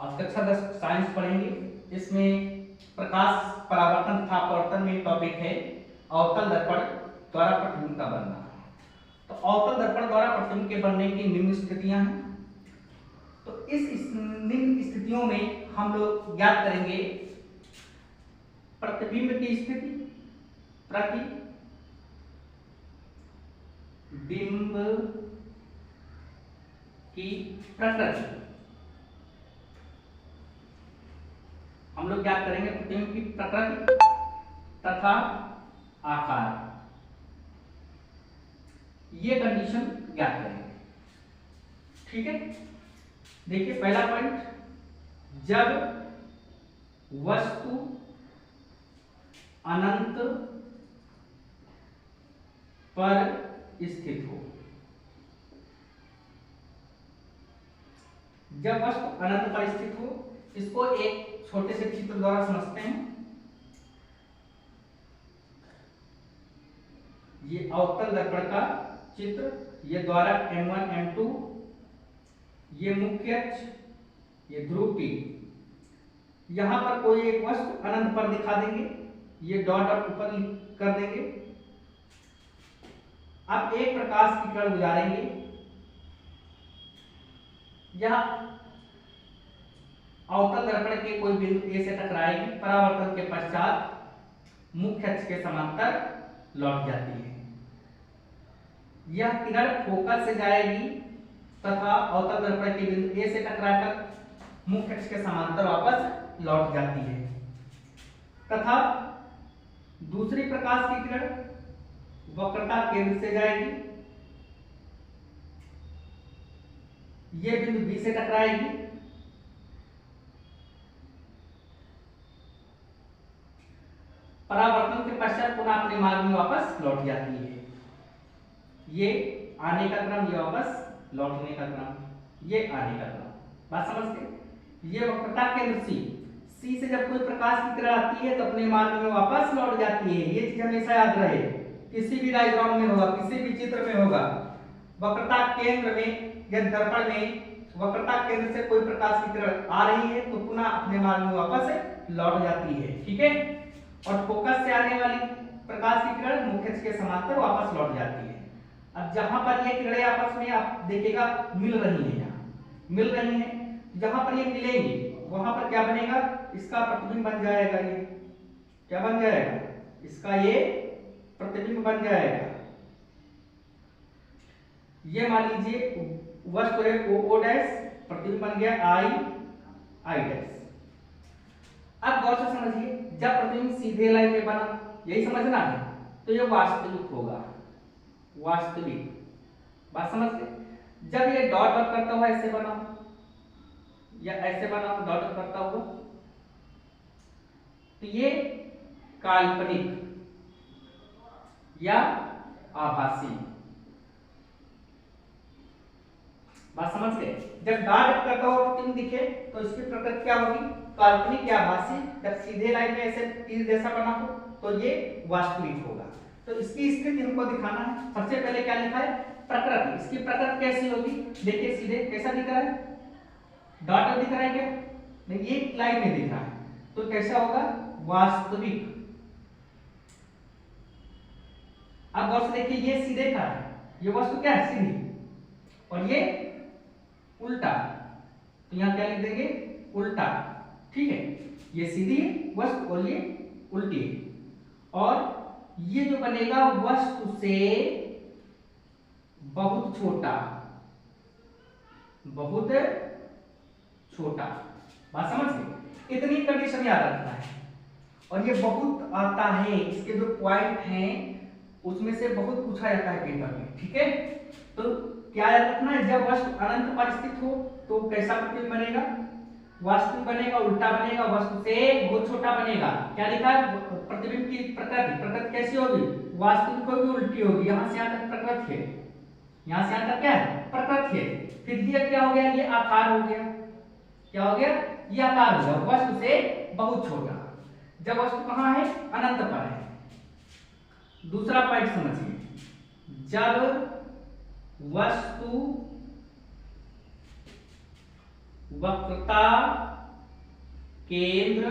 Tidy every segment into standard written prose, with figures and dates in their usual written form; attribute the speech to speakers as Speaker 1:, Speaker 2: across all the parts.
Speaker 1: आज कक्षा 10 साइंस पढ़ेंगे। इसमें प्रकाश परावर्तन तथा अपवर्तन में टॉपिक है अवतल दर्पण द्वारा प्रतिबिंब का बनना। तो अवतल दर्पण द्वारा प्रतिबिंब के बनने की निम्न स्थितियां हैं। तो इस निम्न स्थितियों में हम लोग ज्ञात करेंगे प्रतिबिंब की स्थिति, प्रतिबिंब की प्रकृति। हम लोग ज्ञात करेंगे प्रतिबिंब की प्रकृति तथा आकार। ये कंडीशन ज्ञात करेंगे। ठीक है, देखिए पहला पॉइंट, जब वस्तु अनंत पर स्थित हो। जब वस्तु अनंत पर स्थित हो, इसको एक छोटे से चित्र द्वारा समझते हैं। ये अवतल दर्पण का चित्र, ये द्वारा M1 M2, ये मुख्य अक्ष, ये ध्रुव P। यहां पर कोई एक वस्तु अनंत पर दिखा देंगे, ये डॉट डॉट ऊपर कर देंगे। अब एक प्रकाश की किरण गुजारेंगे, यह अवतल दर्पण के कोई बिंदु ए से टकराएगी, परावर्तन के पश्चात मुख्य अक्ष के समांतर लौट जाती है। यह किरण फोकस से जाएगी तथा अवतल दर्पण के बिंदु ए से टकराकर मुख्य अक्ष के समांतर वापस लौट जाती है। तथा दूसरी प्रकाश की किरण वक्रता केंद्र से जाएगी, ये बिंदु बी से टकराएगी, परावर्तन के पश्चात पुनः अपने मार्ग में वापस लौट जाती है। ये आने का क्रम, ये वापस लौटने का क्रम, ये आने का क्रम। बात समझ गए? ये वक्रता केंद्र सी से जब कोई प्रकाश की किरण आती है तो अपने मार्ग में वापस लौट जाती है। ये चीज हमेशा याद रहे, किसी भी डायग्राम में होगा, किसी भी चित्र में होगा, वक्रता केंद्र में या दर्पण में वक्रता केंद्र से कोई प्रकाश की किरण आ रही है तो पुनः अपने मार्ग में वापस लौट जाती है। ठीक है, और फोकस से आने वाली प्रकाश की किरण मुख्य अक्ष के समांतर वापस लौट जाती है। अब जहां पर ये किरणें आपस में आप देखिएगा मिल रही हैं, यहाँ मिल रही हैं, जहां पर ये मिलेंगी वहां पर क्या बनेगा, इसका प्रतिबिंब बन जाएगा। ये क्या बन जाएगा, इसका ये प्रतिबिंब बन जाएगा। ये मान लीजिए वस्तु है ओ डैश, प्रतिबिंब बन गया आई डैश। अब गौर से समझिए, जब प्रतिबिंब सीधे लाइन में बना, यही समझना है, तो ये वास्तविक होगा, वास्तविक। बात समझ गए? जब ये डॉट डॉट करता हुआ ऐसे बना या ऐसे बना डॉट डॉट करता हुआ, तो ये काल्पनिक या आभासी। बात समझ गए? जब डॉट करता हुआ प्रतिबिंब दिखे तो इसकी प्रकृति क्या होगी, काल्पनिक या आभासी। जब सीधे लाइन में ऐसे तीर जैसा बना हो तो ये वास्तविक होगा। तो इसकी स्थिति हमको दिखाना है। सबसे पहले क्या लिखा है, प्रकृति। इसकी प्रकृति कैसी होगी, देखिए सीधे कैसा दिख रहा है, डॉट दिख रहा है क्या, नहीं, ये लाइन में दिख रहा है, तो कैसा होगा, वास्तविक। अब गौर से देखिए, ये सीधे का है, ये वस्तु क्या है, सीधी, और ये उल्टा, तो यहां क्या लिख देंगे, उल्टा। ठीक है, ये सीधी वस्तु और ये उल्टी, और ये जो बनेगा वस्तु से बहुत छोटा, बहुत छोटा। बात समझ गए? इतनी कंडीशन याद रखना है। और ये बहुत आता है, इसके जो पॉइंट हैं उसमें से बहुत पूछा जाता है पेपर में। ठीक है, तो क्या याद रखना है, जब वस्तु अनंत पर स्थित हो तो कैसा प्रतिबिंब बनेगा, वास्तविक बनेगा, उल्टा बनेगा, वस्तु से बहुत छोटा बनेगा। क्या लिखा है, प्रतिबिंब की प्रकृति कैसी होगी, वास्तविक होगी, उल्टी होगी। यहां से यहां तक प्रकृति है, यहां से यहां तक क्या है, प्रकृति है। फिर ये क्या हो गया, ये आकार हो गया। क्या हो गया, ये आकार हो गया, वस्तु से बहुत छोटा। जब वस्तु कहां है, अनंत पर है। दूसरा पॉइंट समझिए, जब वस्तु वक्रता केंद्र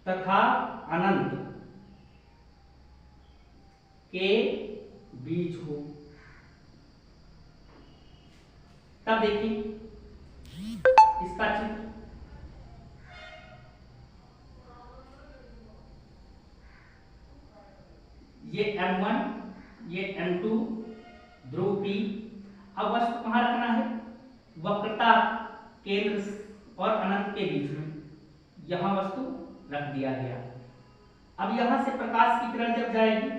Speaker 1: तथा अनंत के बीच हो। तब देखिए इसका चित्र, ये M1 ये M2 ध्रुव P। अब वस्तु कहाँ रखना है? वक्रता केंद्र और अनंत के बीच में, यहां वस्तु रख दिया गया। अब यहां से प्रकाश की किरण जब जाएगी,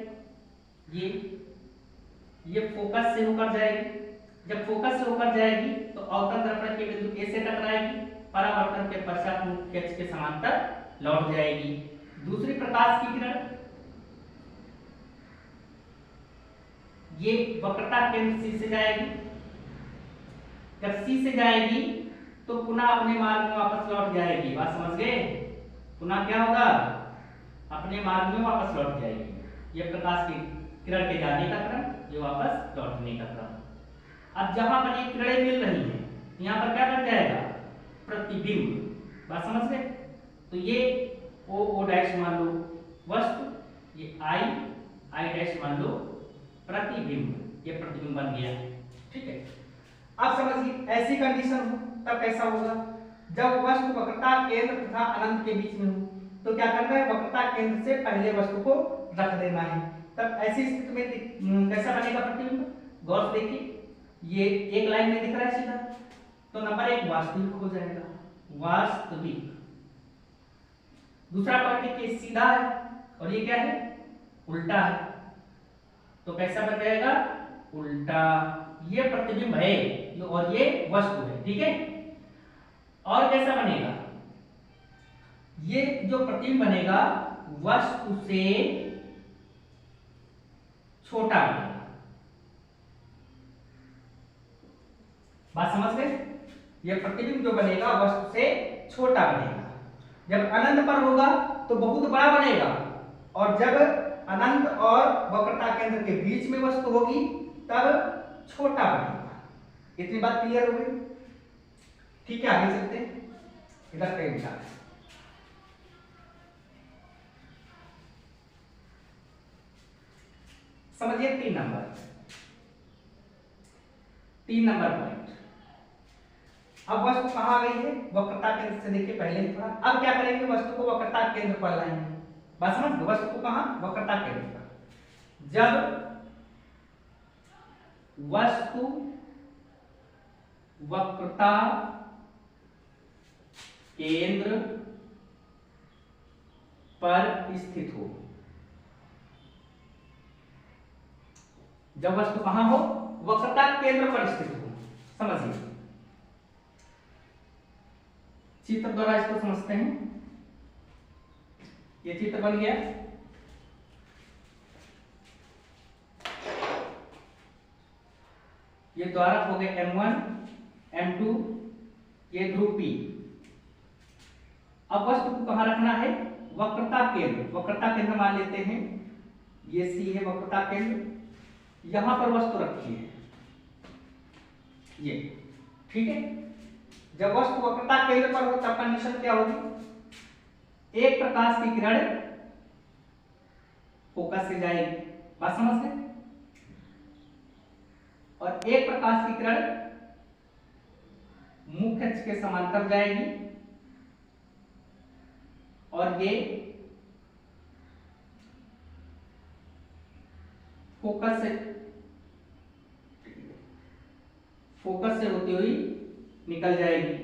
Speaker 1: ये फोकस से होकर जाएगी। जब फोकस से होकर जाएगी तो अवतल दर्पण के बिंदु ए से टकराएगी, परावर्तन के पश्चात मुख्य अक्ष के समांतर लौट जाएगी। दूसरी प्रकाश की किरण ये वक्रता केंद्र सी से जाएगी। जब सी से जाएगी तो पुनः अपने मार्ग में वापस लौट जाएगी। बात समझ गए? पुनः क्या होगा? अपने मार्ग में वापस लौट जाएगी। ये प्रकाश की किरण के जाने का क्रम, ये वापस लौटने का क्रम। अब जहां पर ये किरणें मिल रही हैं, यहाँ पर क्या बन जाएगा? प्रतिबिंब। बात समझ गए? तो ये ओ डैश मान लो वस्तु, ये आई डैश मान लो प्रतिबिंब। ये प्रतिबिंब बन गया, ठीक है। अब समझिए ऐसी कंडीशन हो तब कैसा होगा? जब वस्तु वक्रता केंद्र तथा अनंत के बीच में हो, तो क्या करना है? वक्रता केंद्र से पहले वस्तु को रख देना है। तब ऐसी स्थिति में कैसा बनेगा प्रतिबिंब? गौर से देखिए, ये एक लाइन में दिख रहा है सीधा, तो नंबर 1 वास्तविक हो जाएगा, वास्तविक। दूसरा पॉइंट ये सीधा है और ये क्या है? उल्टा है, तो कैसा बन जाएगा? उल्टा। ये प्रतिबिंब है और ये वस्तु है, ठीक है। और कैसा बनेगा? ये जो प्रतिबिंब बनेगा वस्तु से छोटा बनेगा। बात समझ गए? ये प्रतिबिंब जो बनेगा वस्तु से छोटा बनेगा। जब अनंत पर होगा तो बहुत बड़ा बनेगा, और जब अनंत और वक्रता केंद्र के बीच में वस्तु होगी तब छोटा बनेगा। इतनी बात क्लियर हो गई? ठीक है, आगे चलते हैं। इधर कहीं विचार है। समझिए 3 नंबर पॉइंट। अब वस्तु कहां आ गई है? वक्रता केंद्र से देखिए पहले ही थोड़ा। अब क्या करेंगे? वस्तु को वक्रता केंद्र पर लाएंगे। बात समझ गए? वस्तु को कहां? वक्रता केंद्र पर। जब वस्तु वक्रता केंद्र पर स्थित हो, जब वस्तु कहां हो? वक्रता केंद्र पर स्थित हो। समझिए, चित्र द्वारा इसको समझते हैं। ये चित्र बन गया। ये द्वारक हो गए M1 M2, ये ध्रुव P। अब वस्तु को कहां रखना है? वक्रता केंद्र। वक्रता केंद्र मान लेते हैं, ये C है वक्रता केंद्र। यहां पर वस्तु रखी है, ये, ठीक है। जब वस्तु वक्रता केंद्र पर हो तब कंडीशन क्या होगी? एक प्रकाश की किरण फोकस से जाएगी। बात समझ गए? और एक प्रकाश की किरण मुख्य अक्ष के समांतर जाएगी, और ये फोकस से होती हुई निकल जाएगी।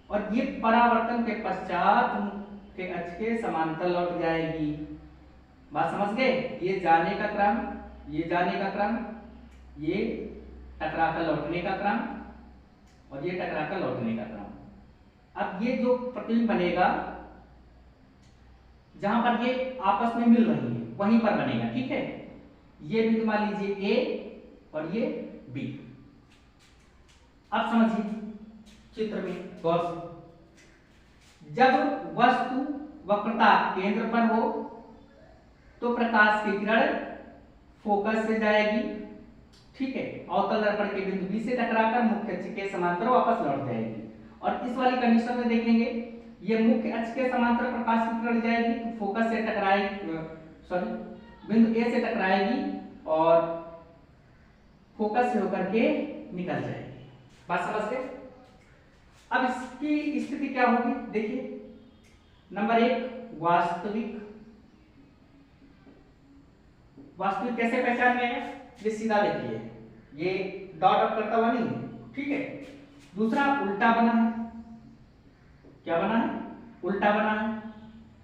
Speaker 1: और ये परावर्तन के पश्चात मुख्य अक्ष के समांतर लौट जाएगी। बात समझ गए? ये जाने का क्रम, ये जाने का क्रम, ये टकराकर लौटने का क्रम, और ये टकराकर लौटने का क्रम। अब ये जो प्रतिबिंब बनेगा जहां पर ये आपस में मिल रही है वहीं पर बनेगा, ठीक है। ये बिंदु मान लीजिए A और ये B। अब समझिए चित्र में गौर से, जब वस्तु वक्रता केंद्र पर हो तो प्रकाश की किरण फोकस से जाएगी, ठीक है, अवतल दर्पण के बिंदु बी से टकराकर मुख्य अक्ष के समांतर वापस लौट जाएगी। और इस वाली कंडीशन में देखेंगे ये मुख्य अक्ष के समांतर प्रकाश की किरण जाएगी तो फोकस से टकराएगी, सॉरी बिंदु ए से टकराएगी और फोकस से होकर के निकल जाएगी। बात समझ गए? अब इसकी स्थिति क्या होगी देखिए, नंबर 1 वास्तविक कैसे पहचान में है, ये सीधा देखिए, ये डॉट डॉट करता हुआ नहीं है, ठीक है। दूसरा उल्टा बना है, क्या बना है? उल्टा बना है।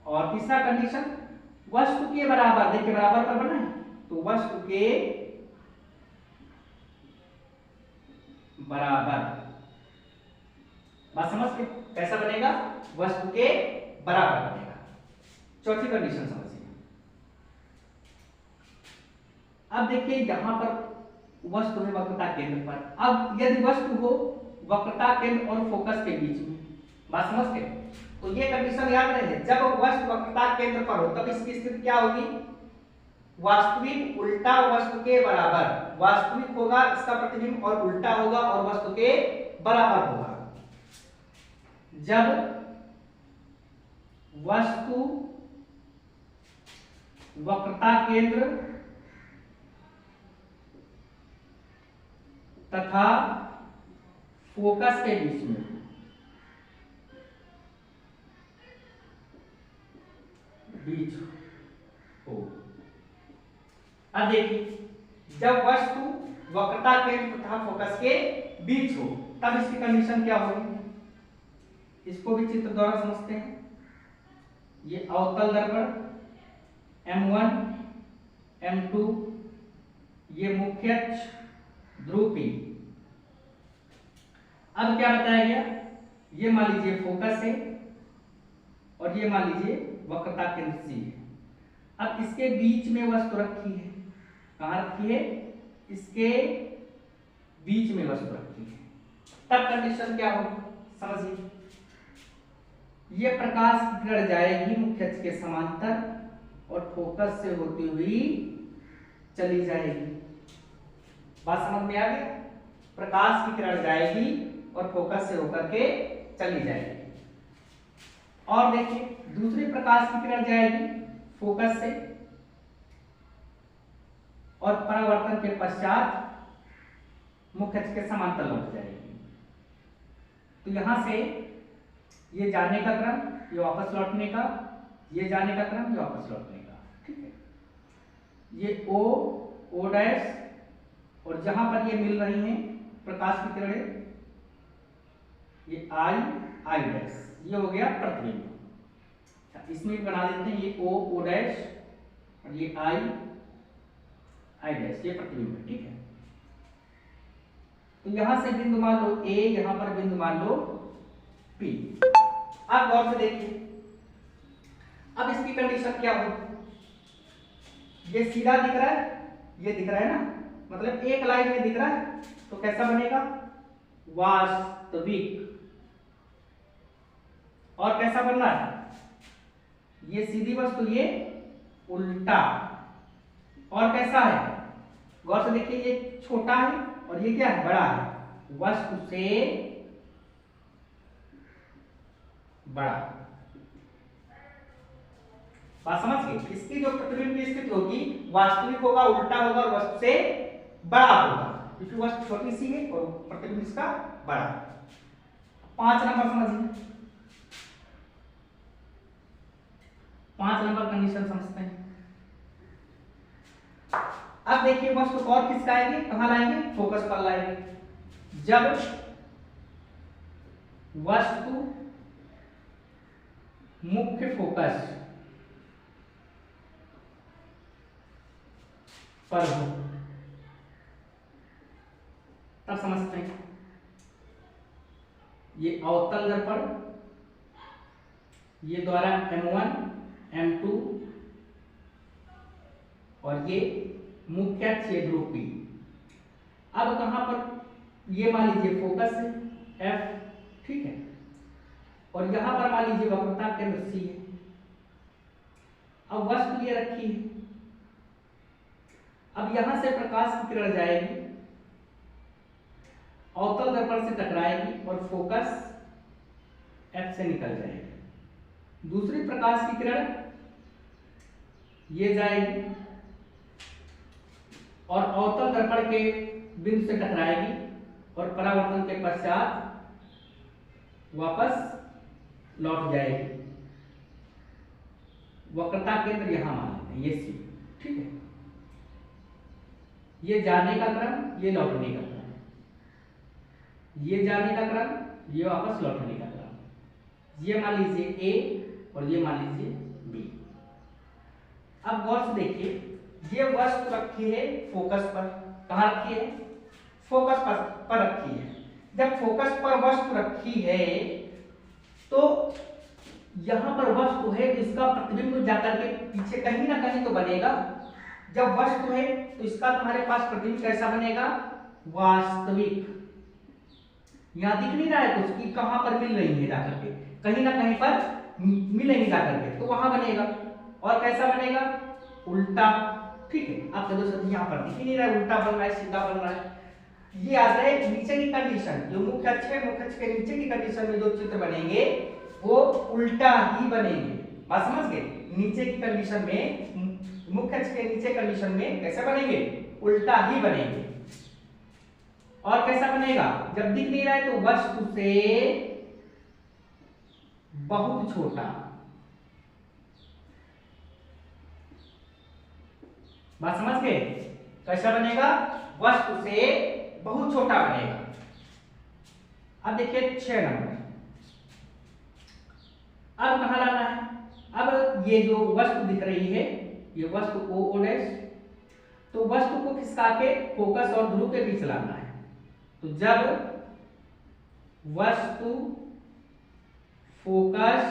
Speaker 1: और तीसरा कंडीशन वस्तु के बराबर, देखिए बराबर पर बना है तो वस्तु के बराबर। बात समझ के कैसा बनेगा? वस्तु के बराबर बनेगा। चौथी कंडीशन समझिए। अब देखिए यहां पर वस्तु है वक्रता केंद्र पर। अब यदि वस्तु हो वक्रता केंद्र और फोकस के बीच में, बात समझ के, तो ये कंडीशन याद रहे, जब वस्तु वक्रता केंद्र पर हो तब इसकी स्थिति क्या होगी? वास्तविक उल्टा वस्तु के बराबर। वास्तविक होगा इसका प्रतिबिंब और उल्टा होगा और वस्तु के बराबर होगा। जब वस्तु वक्रता केंद्र तथा फोकस के बीच में हो। अब देखिए जब वस्तु वक्रता केंद्र तथा फोकस के बीच हो तब इसकी कंडीशन क्या होगी? इसको भी चित्र द्वारा समझते हैं। ये अवतल दर्पण M1 M2, ये मुख्य अक्ष ध्रुव P। अब क्या बताया गया? ये मान लीजिए फोकस है और ये मान लीजिए वक्रता केंद्र C है। अब इसके बीच में वस्तु रखी है। कहाँ रखी है? इसके बीच में वस्तु रखी है। तब कंडीशन क्या होगी समझिए। ये प्रकाश की किरण जाएगी मुख्य अक्ष के समांतर और फोकस से होती हुई चली जाएगी। बात समझ में आ गई? प्रकाश की किरण जाएगी और फोकस से होकर के चली जाएगी। और देखिए दूसरी प्रकाश की किरण जाएगी फोकस से और परावर्तन के पश्चात मुख्य अक्ष के समांतर लौट जाएगी। तो यहां से ये जाने का क्रम, ये वापस लौटने का, ये जाने का क्रम, ये वापस लौटने का, ठीक है। ये O डैश और जहां पर ये मिल रही हैं प्रकाश की किरणें, ये I डैश, ये हो गया प्रतिबिंब। इसमें बना देते हैं ये O डैश और ये I डैश, ये प्रतिबिंब है, ठीक है। तो यहां से बिंदु मान लो A, यहां पर बिंदु मान लो P। आप गौर से देखिए, अब इसकी कंडीशन क्या होगी? ये सीधा दिख रहा है, ये दिख रहा है ना, मतलब एक लाइन में दिख रहा है, तो कैसा बनेगा? वास्तविक। और कैसा बन रहा है? ये सीधी वस्तु, ये उल्टा। और कैसा है? गौर से देखिए, ये छोटा है और ये क्या है? बड़ा है। वस्तु से बड़ा। बात समझ गए? इसकी जो प्रतिबिंब की स्थिति होगी वास्तविक होगा, उल्टा होगा और वस्तु से बड़ा होगा, क्योंकि वस्तु छोटी सी है और प्रतिबिंब इसका बड़ा। 5 नंबर समझिए। 5 नंबर कंडीशन समझते हैं। अब देखिए वस्तु को और खिसकाएंगे, कहां लाएंगे? फोकस पर लाएंगे। जब वस्तु मुख्य फोकस पर हो तब समझते हैं। ये अवतल दर्पण, ये द्वारा M1 M2 और ये मुख्य अक्ष ध्रुव P। अब कहां पर? ये मान लीजिए फोकस है F, ठीक है, और यहां पर मान लीजिए वक्रता केंद्र C है। अब वस्तु ये रखी है। अब यहां से प्रकाश की किरण जाएगी अवतल दर्पण से टकराएगी और फोकस F से निकल जाएगी। दूसरी प्रकाश की किरण ये जाएगी और अवतल दर्पण के बिंदु से टकराएगी और परावर्तन के पश्चात वापस लौट जाएगी। वक्रता केंद्र यहां मान लेते हैं, ये सी, ठीक है। ये जाने का क्रम, ये लौटने का क्रम, ये जाने का क्रम, ये वापस लौटने का क्रम। ये मान लीजिए ए और ये मान लीजिए बी। अब गौर से देखिए, ये वस्तु रखी है फोकस पर। कहां रखी है? फोकस पर रखी है। जब फोकस पर वस्तु रखी है तो यहां पर वस्तु है तो इसका प्रतिबिंब जाकर के पीछे कहीं ना कहीं तो बनेगा। जब वस्तु है तो इसका तुम्हारे पास प्रतिबिंब कैसा बनेगा? वास्तविक। यहां दिख नहीं रहा है कुछ कि कहां पर मिल रही है जाकर के, कहीं ना कहीं पर मिलेंगे जाकर के, तो वहां बनेगा। और कैसा बनेगा? उल्टा, ठीक है। आप देखो सर यहां पर दिख ही नहीं रहा है, उल्टा बन रहा है, सीधा बन रहा है। ये आता है नीचे की कंडीशन, जो मुख्य अक्ष है, मुख्य अक्ष के नीचे की कंडीशन में जो चित्र बनेंगे वो उल्टा ही बनेंगे। बात समझ गए? नीचे की कंडीशन में, मुख्य अक्ष के नीचे कंडीशन में कैसे बनेंगे? उल्टा ही बनेंगे। और कैसा बनेगा? जब दिख नहीं रहा है तो वस्तु से बहुत छोटा। बात समझ गए? कैसा बनेगा? वस्तु से बहुत छोटा बनेगा। अब देखिए 6 नंबर। अब कहां लाना है? अब ये जो वस्तु दिख रही है, ये वस्तु ओ डैश, तो वस्तु को खिसका के फोकस और ध्रुव के बीच लाना है। तो जब वस्तु फोकस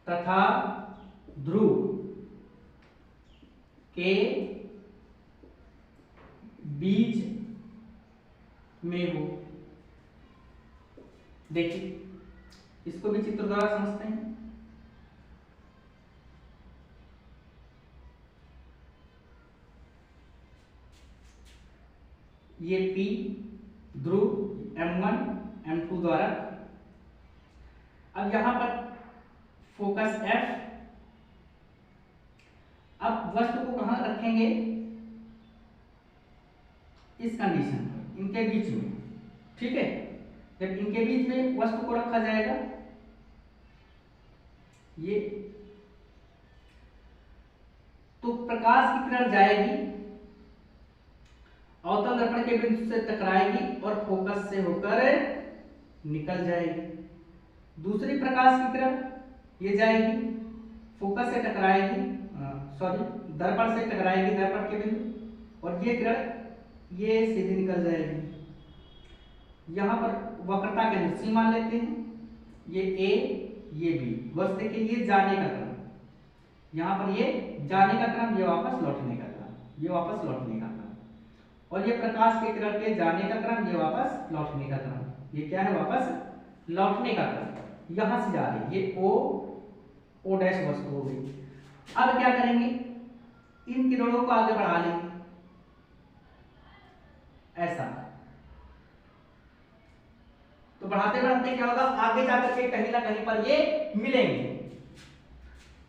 Speaker 1: तथा ध्रुव के बीच में हो, देखिए इसको भी चित्र द्वारा समझते हैं। ये P ध्रुव M1 M2 द्वारा। अब यहां पर फोकस F। अब वस्तु को कहां रखेंगे? इस कंडीशन पर, इनके बीच में, ठीक है। जब इनके बीच में वस्तु को रखा जाएगा, ये तो प्रकाश की किरण जाएगी, अवतल दर्पण के बिंदु से टकराएगी और फोकस से होकर निकल जाएगी। दूसरी प्रकाश की किरण ये जाएगी, फोकस से टकराएगी, दर्पण से टकराएगी, दर्पण के बिंदु, और ये किरण ये सीधी निकल जाएगी। यहां पर वक्रता केंद्र सी मान लेते हैं, ये ए ये बी। बस देखिए ये जाने का क्रम, यहां पर ये जाने का क्रम, ये वापस लौटने का क्रम, ये वापस लौटने का क्रम, और ये प्रकाश के किरण के जाने का क्रम, ये वापस लौटने का क्रम। ये क्या है? वापस लौटने का क्रम। यहां से जा रही ये ओ डैश वस्तु हो गई। अब क्या करेंगे? इन किरणों को आगे बढ़ा लेंगे ऐसा। तो बढ़ाते बढ़ाते क्या होगा? आगे जाकर के कहीं ना कहीं पर ये मिलेंगे।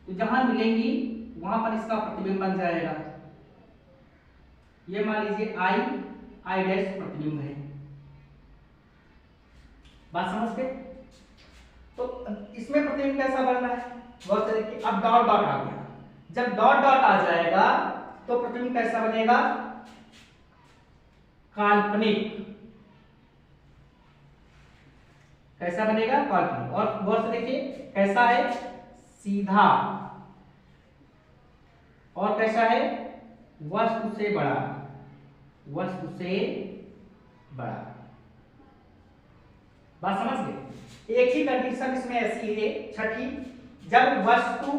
Speaker 1: तो जहां मिलेंगी वहां पर इसका प्रतिबिंब बन जाएगा। ये मान लीजिए आई डैश प्रतिबिंब है। बात समझ गए? तो इसमें प्रतिबिंब कैसा बन रहा है? बहुत तरीके। अब डॉट डॉट आ गया। जब डॉट डॉट आ जाएगा तो प्रतिबिंब कैसा बनेगा? काल्पनिक। कैसा बनेगा? काल्पनिक। और गौर से देखिए कैसा है? सीधा। और कैसा है? वस्तु से बड़ा, वस्तु से बड़ा। बात समझ गए? एक ही कंडीशन इसमें ऐसी है, छठी, जब वस्तु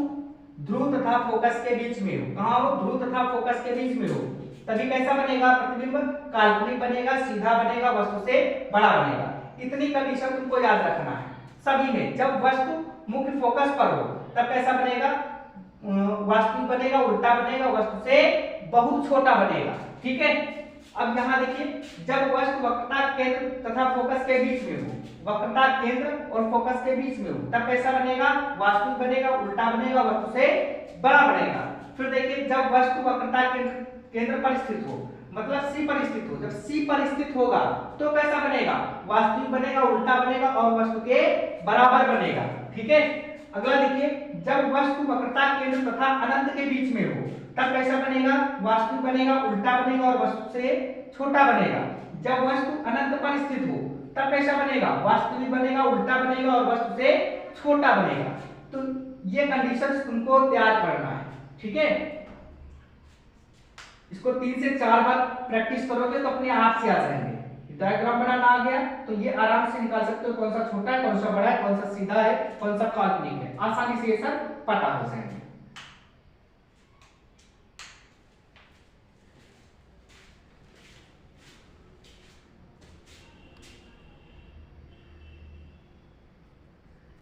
Speaker 1: ध्रुव तथा फोकस के बीच में हो। कहां हो? ध्रुव तथा फोकस के बीच में हो, तभी कैसा बनेगा प्रतिबिंब? काल्पनिक बनेगा, सीधा बनेगा, वस्तु से बड़ा बनेगा। इतनी कंडीशन तुमको याद रखना है सभी में। जब वस्तु मुख्य फोकस पर हो तब कैसा बनेगा? वास्तविक बनेगा, उल्टा बनेगा, वस्तु से बहुत छोटा बनेगा, ठीक है। अब यहाँ देखिए, जब वस्तु वक्रता केंद्र तथा फोकस के बीच में हो, वक्रता केंद्र और फोकस के बीच में हो, तब कैसा बनेगा? वास्तविक बनेगा, उल्टा बनेगा, वस्तु से बड़ा बनेगा। फिर देखिए, जब वस्तु वक्रता केंद्र पर स्थित हो, मतलब C पर स्थित हो, जब C पर स्थित होगा तो कैसा बनेगा? वास्तविक बनेगा, उल्टा बनेगा और वस्तु के बराबर बनेगा। ठीक है, अगला देखिए, जब वस्तु वक्रता केंद्र तथा अनंत के बीच में हो, तब कैसा बनेगा? वास्तविक बनेगा, उल्टा बनेगा और वस्तु से छोटा बनेगा। जब वस्तु अनंत पर स्थित हो, तब कैसा बनेगा? वास्तविक बनेगा, उल्टा बनेगा और वस्तु से छोटा बनेगा। तो ये कंडीशंस तुमको तैयार करना है। ठीक है, इसको 3 से 4 बार प्रैक्टिस करोगे तो अपने आप से आ जाएंगे। डायग्राम बनाना आ गया तो ये आराम से निकाल सकते हो, कौन सा छोटा है, कौन सा बड़ा है, कौन सा सीधा है, कौन सा काल्पनिक है, आसानी से ये सब पता हो जाएंगे।